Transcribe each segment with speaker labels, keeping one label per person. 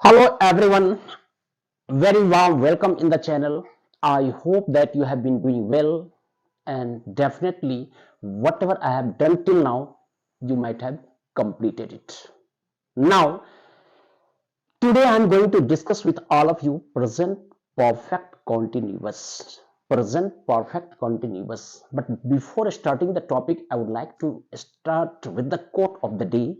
Speaker 1: Hello everyone, very warm welcome in the channel. I hope that you have been doing well and definitely whatever I have done till now, you might have completed it. Now, today I am going to discuss with all of you present perfect continuous. Present perfect continuous. But before starting the topic, I would like to start with the quote of the day.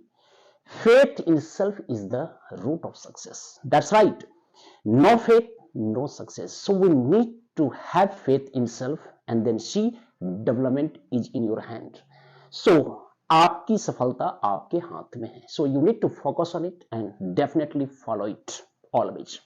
Speaker 1: Faith in self is the root of success. That's right. No faith, no success. So we need to have faith in self and then see development is in your hand. So आपकी सफलता आपके हाथ में है. So you need to focus on it and definitely follow it always.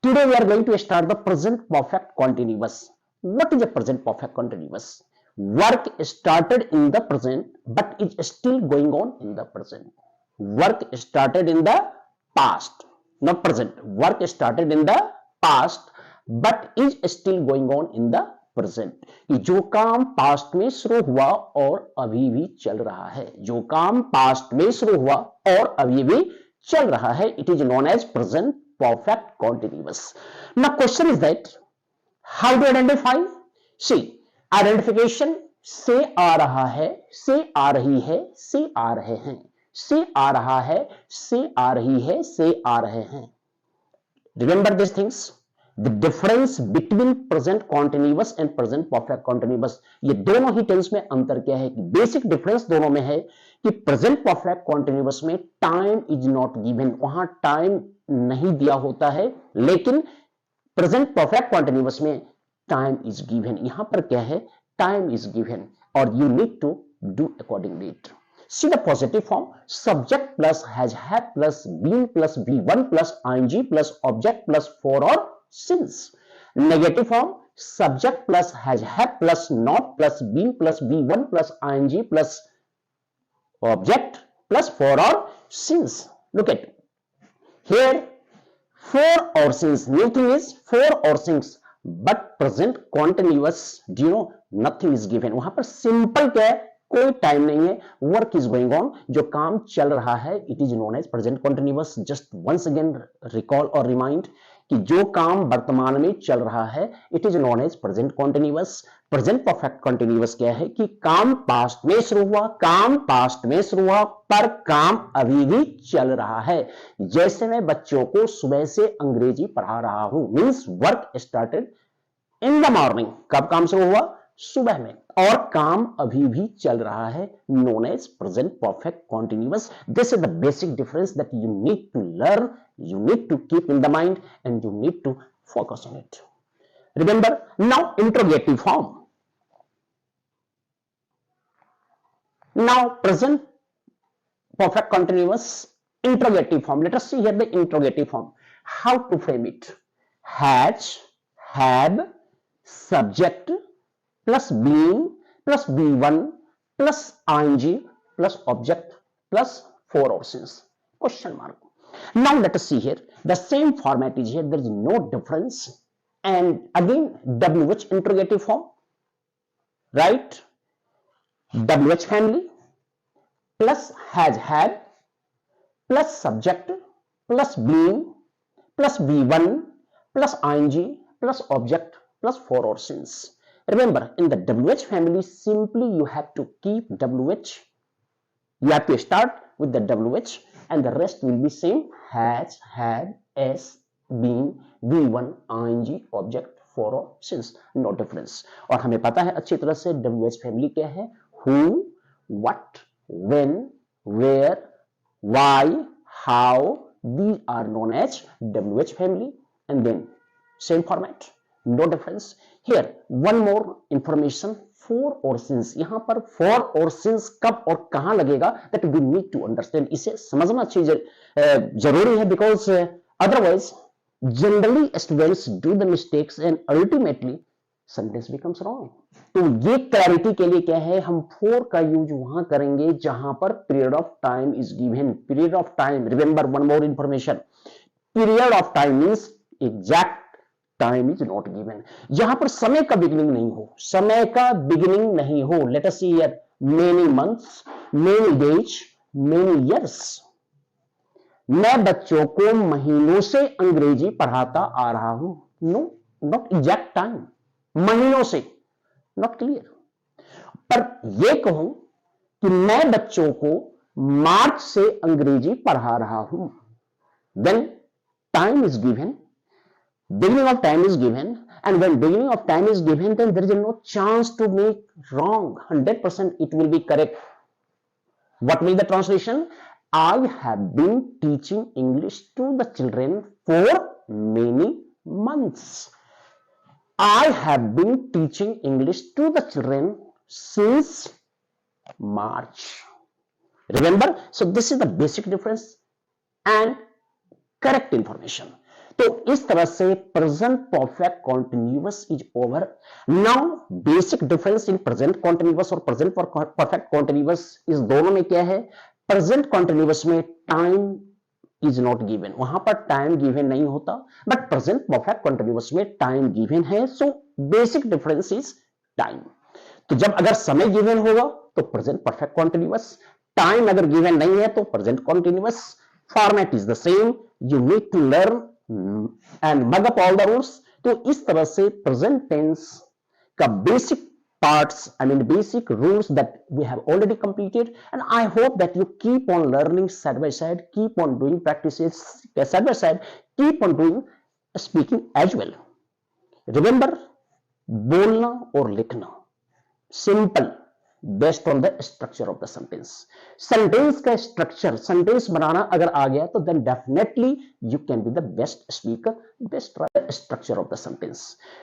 Speaker 1: Today we are going to start the present perfect continuous. What is a present perfect continuous? Work started in the present but is still going on in the present. Work started in the past, not present. Work started in the past but is still going on in the present कि जो काम past में शुरू हुआ और अभी भी चल रहा है. जो काम पास्ट में शुरू हुआ और अभी भी चल रहा है, it is known as present perfect continuous. Now question is that how to identify. See identification से आ रहा है, से आ रही है, से आ रहे हैं, से आ रहा है, से आ रही है, से आ रहे हैं. Remember these things. The difference between present continuous and present perfect continuous. ये दोनों ही टेंस में अंतर क्या है? बेसिक डिफरेंस दोनों में है कि प्रेजेंट परफेक्ट कॉन्टिन्यूअस में टाइम इज नॉट गिवन, वहां टाइम नहीं दिया होता है, लेकिन प्रेजेंट परफेक्ट कॉन्टिन्यूअस में टाइम इज गिवन. यहां पर क्या है? टाइम इज गिवन और you need to do accordingly it. See the positive form. Subject plus has have plus been plus be1 plus ing plus object plus for or since. Negative form. Subject plus has have plus not plus been plus be1 plus ing plus object plus for or since. Look at here. For or since. New thing is for or since. But present continuous. Do you know? Nothing is given. वहां पर simple क्या है? कोई time नहीं है. Work is going on. जो काम चल रहा है, it is known as present continuous. Just once again recall और रिमाइंड कि जो काम वर्तमान में चल रहा है, it is known as present continuous. Present perfect continuous क्या है कि काम पास्ट में शुरू हुआ, काम पास्ट में शुरू हुआ, पर काम अभी भी चल रहा है. जैसे मैं बच्चों को सुबह से अंग्रेजी पढ़ा रहा हूं, means work started in the morning. कब काम शुरू हुआ? सुबह में, और काम अभी भी चल रहा है, known as present perfect continuous. This is the basic difference that you need to learn, you need to keep in the mind and you need to focus on it. Remember now interrogative form. Now present perfect continuous interrogative form. Let us see here the interrogative form. How to frame it? Has, have, subject plus being plus be1 plus ing plus object plus for or since. Question mark. Now let us see here. The same format is here. There is no difference. And again, WH interrogative form. Right? WH family plus has had plus subject plus being plus be1 plus ing plus object plus for or since. Remember, in the WH family, simply you have to keep WH. You have to start with the WH and the rest will be same. Has, had, as, been, be1, ing, object, for or since. No difference. और हमें पता है अच्छी तरह से WH family क्या है? Who, what, when, where, why, how. These are known as WH family. And then same format. No difference. Here one more information. For और since. यहां पर for और since कब और कहां लगेगा, that we need to understand. इसे समझना चीज जरूरी है, because otherwise generally students do the mistakes and ultimately sentence becomes wrong. तो ये क्लैरिटी के लिए क्या है, हम for का यूज वहां करेंगे जहां पर period of time is given. Period of time, remember one more information, period of time means exact time is not given. यहां पर समय का बिगिनिंग नहीं हो, समय का बिगिनिंग नहीं हो. Let us see here many months, many days, many years. मैं बच्चों को महीनों से अंग्रेजी पढ़ाता आ रहा हूं। नो, नॉट एग्जैक्ट टाइम, महीनों से, नॉट क्लियर। पर यह कहूं कि मैं बच्चों को मार्च से अंग्रेजी पढ़ा रहा हूं, then time is given, beginning of time is given, and when beginning of time is given, then there is no chance to make wrong. 100% it will be correct. What will the translation? I have been teaching English to the children for many months. I have been teaching English to the children since March. Remember, so this is the basic difference and correct information. तो इस तरह से present perfect continuous is over. Now basic difference in present continuous और present perfect continuous, इस दोनों में क्या है? प्रेजेंट कॉन्टिन्यूअस में टाइम इज नॉट गिवन, वहां पर टाइम गिवन नहीं होता, बट प्रेजेंट परफेक्ट कॉन्टिन्यूअस में टाइम गिवन है। So basic difference is time. तो जब अगर समय गिवन होगा तो प्रेजेंट परफेक्ट कॉन्टिन्यूअस, टाइम अगर गिवन नहीं है तो present continuous. Format is the same, you need to learn and mug up all the rules. तो इस तरह से प्रेजेंट टेंस का basic parts, I mean basic rules that we have already completed, and I hope that you keep on learning side by side, keep on doing practices side by side, keep on doing speaking as well. Remember, बोलना और लिखना simple, based on the structure of the sentence. Sentence का structure, sentence बनाना अगर आ गया तो then definitely you can be the best speaker, best structure of the sentence.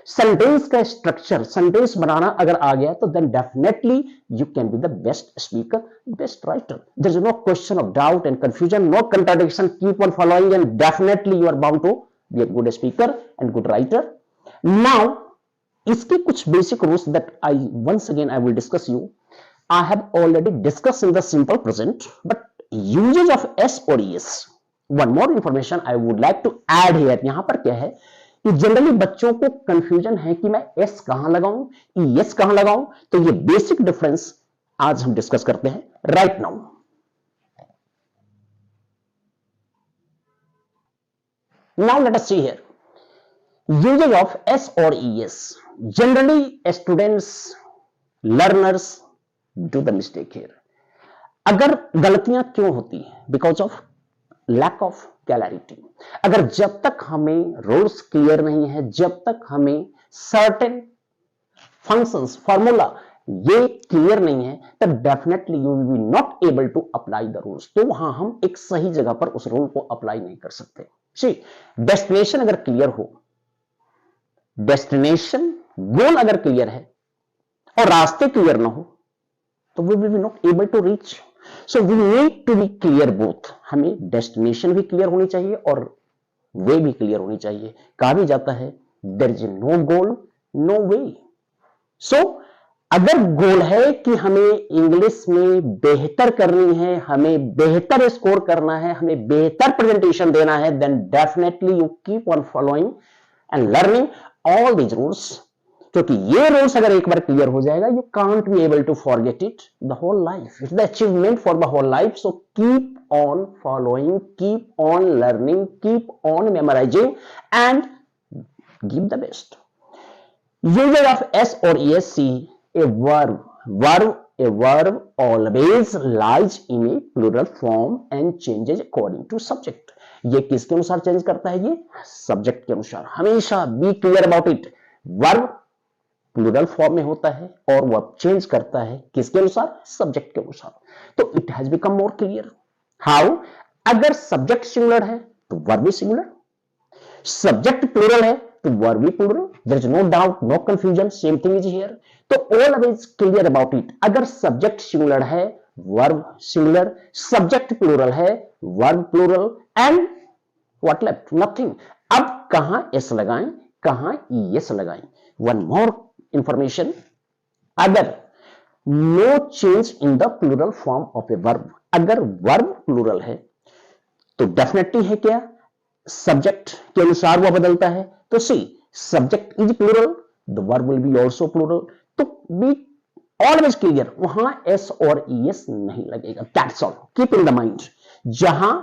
Speaker 1: Sentence का स्ट्रक्चर, सेंटेंस बनाना अगर आ गया तो then definitely you can be the best speaker, best writer. There is no question of doubt and confusion, no contradiction, keep on following and definitely you are bound to be a good speaker and good writer. Now इसके कुछ basic rules that I once again I will discuss you. I have already discussed in the simple present, but usage of S or ES. One more information I would like to add here. यहां पर क्या है कि generally बच्चों को confusion है कि मैं S कहां लगाऊं, ES कहां लगाऊं। तो ये बेसिक डिफरेंस आज हम डिस्कस करते हैं right now. Now let us see here. Usage of S or ES. Generally, students, learners do the mistake here. अगर गलतियां क्यों होती है? Because of lack of clarity. अगर जब तक हमें रूल्स क्लियर नहीं है, जब तक हमें सर्टेन फंक्शंस, फॉर्मूला ये क्लियर नहीं है, तब definitely you will be not able to apply the rules. तो वहां हम एक सही जगह पर उस रूल को अप्लाई नहीं कर सकते। सी, डेस्टिनेशन अगर क्लियर हो, डेस्टिनेशन गोल अगर क्लियर है और रास्ते क्लियर ना हो, तो we will be not able to reach. So we need to be clear both. हमें डेस्टिनेशन भी क्लियर होनी चाहिए और वे भी क्लियर होनी चाहिए। कहा भी जाता है there is no goal no way. So अगर गोल है कि हमें इंग्लिश में बेहतर करनी है, हमें बेहतर स्कोर करना है, हमें बेहतर प्रेजेंटेशन देना है, then definitely you keep on following and learning all these rules. क्योंकि ये रूल्स अगर एक बार क्लियर हो जाएगा, you can't be able to forget it the whole life. It's the achievement for the whole life. So keep on following, keep on learning, keep on memorising and give the best. Usage of S or ES. A verb. A verb always lies in a plural form and changes according to subject. ये किसके अनुसार change करता है? ये subject के अनुसार। हमेशा be clear about it. Verb plural form में होता है और वर्ब चेंज करता है किसके अनुसार? सब्जेक्ट के अनुसार। तो it has become more clear. How? अगर सब्जेक्ट सिंगुलर है तो वर्ब भी सिंगुलर, सब्जेक्ट प्लूरल है तो वर्ब भी plural. There is no doubt, no confusion, same thing is here. तो ऑलवेज क्लियर अबाउट इट। अगर सब्जेक्ट सिंगुलर है, वर्ब सिंगुलर, सब्जेक्ट प्लूरल है, verb plural, and what left? Nothing. अब कहां S लगाएं, कहां ईएस लगाएं? वन मोर इंफॉर्मेशन, अगर no change in the plural form of a verb, अगर वर्ब प्लूरल है तो डेफिनेटली है क्या? सब्जेक्ट के अनुसार वह बदलता है। तो see, subject is plural, the verb will be also plural. तो बी ऑलवेज क्लियर, वहां एस और ईएस नहीं लगेगा। That's all, keep in the mind. जहां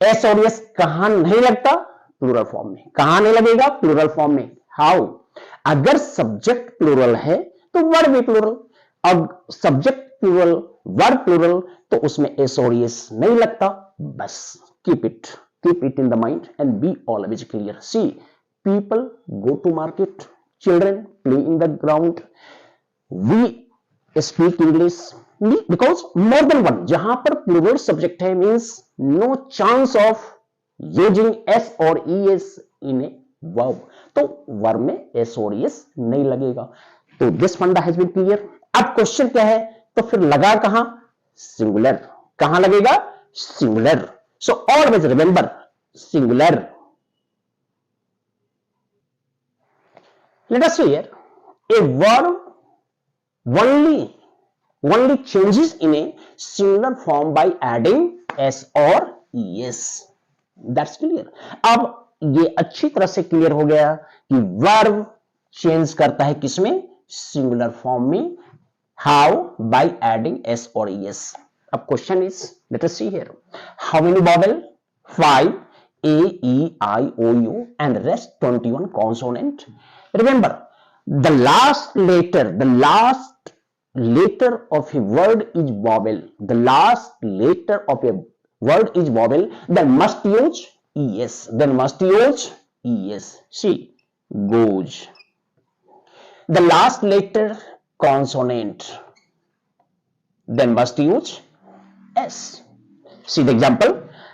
Speaker 1: एस और एस कहां नहीं लगता? प्लूरल फॉर्म में। कहां नहीं लगेगा? प्लूरल फॉर्म में। हाउ? अगर सब्जेक्ट प्लूरल है तो वर्ब भी प्लूरल। अब सब्जेक्ट प्लूरल, वर्ब प्लूरल, तो उसमें एस और एस नहीं लगता। बस keep it in the mind and be always clear. See, people go to market, children play in the ground, we speak English, because more than one. जहां पर plural subject है means no chance of using S और E S in a verb. तो verb में S और S नहीं लगेगा। तो this funda has been clear. अब क्वेश्चन क्या है? तो फिर लगा कहां? सिंगुलर। कहां लगेगा? Singular. So always remember singular. Let us see here, a verb only changes in a singular form by adding s or es. That's clear. अब ये अच्छी तरह से क्लियर हो गया कि वर्ब चेंज करता है किसमें? सिंगुलर फॉर्म में। हाउ? बाय एडिंग s और es. अब question is, let us see here, how many vowel? 5, a, e, i, o, u and rest 21 consonant. Remember, the last letter of a word is vowel. The last letter of a word is vowel. Then must use es. See, goes. The last letter consonant. Then must use s. See the example.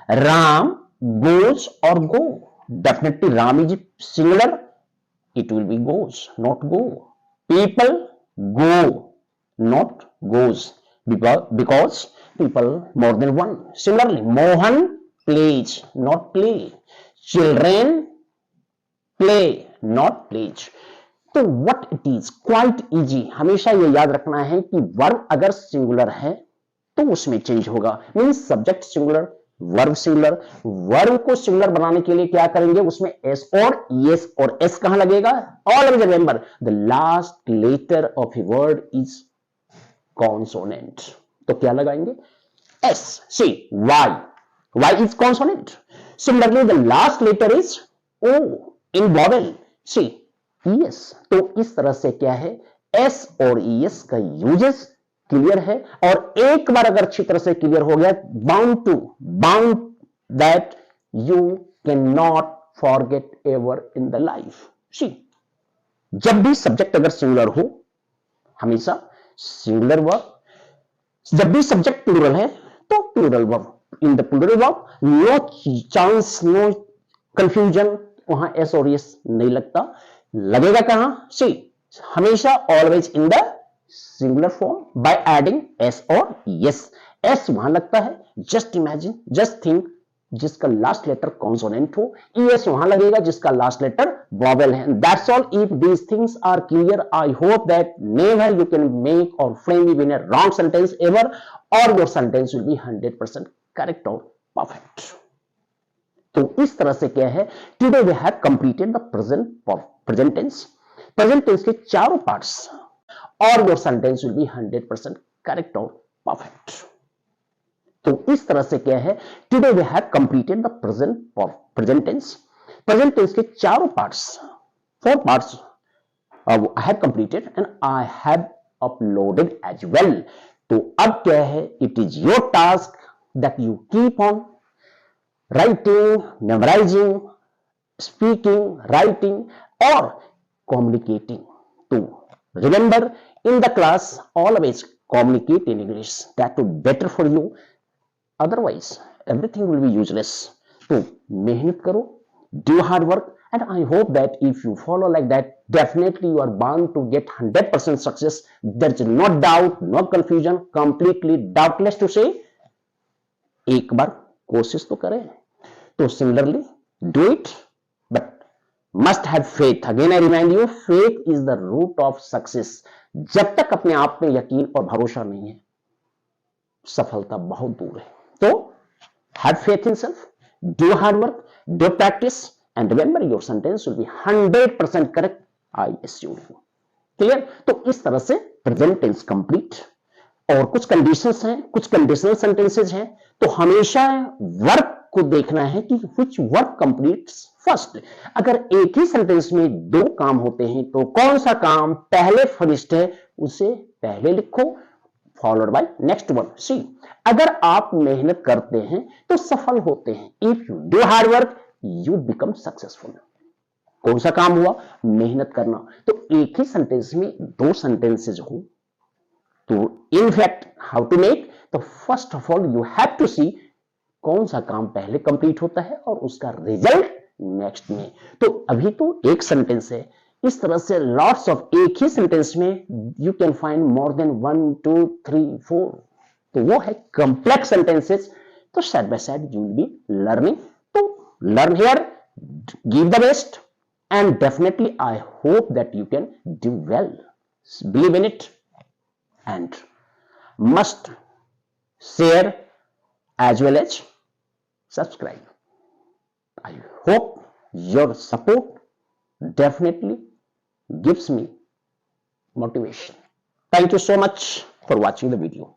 Speaker 1: Ram goes or go. Definitely Ram is singular. It will be goes, not go. People go, not goes, because people more than one. Similarly, Mohan plays, not play. Children play, not plays. तो what it is? Quite easy. हमेशा ये याद रखना है कि verb अगर singular है तो उसमें चेंज होगा। Means subject singular, verb singular. Verb को सिंगुलर बनाने के लिए क्या करेंगे? उसमें एस और एस, और एस कहां लगेगा? Always remember the last letter of a word is consonant. तो क्या लगाएंगे? S. See, Y is consonant. Similarly the last letter is O in vowel. See, S. तो इस तरह से क्या है? एस और एस का यूजेस क्लियर है। और एक बार अगर अच्छी तरह से क्लियर हो गया, bound that you can not forget ever in the life. See, जब भी सब्जेक्ट अगर सिंगुलर हो, हमेशा सिंगुलर वर्ब। जब भी सब्जेक्ट प्लूरल है तो plural verb. In the plural verb no chance, no confusion, वहां एस और एस नहीं लगता। लगेगा कहां? सी, हमेशा always in the singular form by adding S और एस। एस वहां लगता है। जस्ट इमेजिन, जस्ट थिंक, जिसका लास्ट लेटर कॉन्सोनेंट हो, एस वहां लगेगा जिसका लास्ट लेटर वॉवेल है। That's all. If these things are clear, I hope that never you can make और frame even a wrong sentence ever, और your sentence will be 100% correct और perfect. तो इस तरह से क्या है? Today we have completed the present tense. Present tense के चारों पार्ट्स, और your sentence will be 100% correct और परफेक्ट। तो इस तरह से क्या है? Today we have completed the present tense. Present tense के चारों parts, 4 parts I have completed and I have uploaded as well. तो अब क्या है? It is your task that you keep on writing, memorizing, speaking, writing or communicating. To remember, in the class always communicate in English. That would be better for you. Otherwise everything will be useless. तो मेहनत करो, do hard work, and I hope that if you follow like that, definitely you are bound to get 100% success. There's no doubt, no confusion, completely doubtless to say. एक बार कोशिश तो करें। तो similarly do it, but must have faith. Again I remind you, faith is the root of success. जब तक अपने आप में यकीन और भरोसा नहीं है, सफलता बहुत दूर है। तो have faith in self, do hard work, do practice, and remember your sentence will be 100% correct, I assure you. Clear? तो इस तरह से प्रेजेंट टेंस कंप्लीट। और कुछ कंडीशंस हैं, कुछ कंडीशनल सेंटेंसेज हैं। तो हमेशा वर्ब को देखना है कि which वर्क कंप्लीट्स फर्स्ट। अगर एक ही सेंटेंस में दो काम होते हैं तो कौन सा काम पहले फिनिश्ड है उसे पहले लिखो, फॉलोड बाय नेक्स्ट वन। सी, अगर आप मेहनत करते हैं तो सफल होते हैं। If you do hard work you become successful. कौन सा काम हुआ? मेहनत करना। तो एक ही सेंटेंस में दो सेंटेंसेस हो तो in fact how to make, तो first of all you have to see कौन सा काम पहले कंप्लीट होता है और उसका रिजल्ट नेक्स्ट में। तो अभी तो एक सेंटेंस है, इस तरह से लॉट्स ऑफ एक ही सेंटेंस में you can find more than 1 2 3 4, तो वो है कॉम्प्लेक्स सेंटेंसेस। तो side by side you will be learning. तो learn here, give the best, and definitely I hope that you can do well. Believe in it and must share as well as subscribe. I hope your support definitely gives me motivation. Thank you so much for watching the video.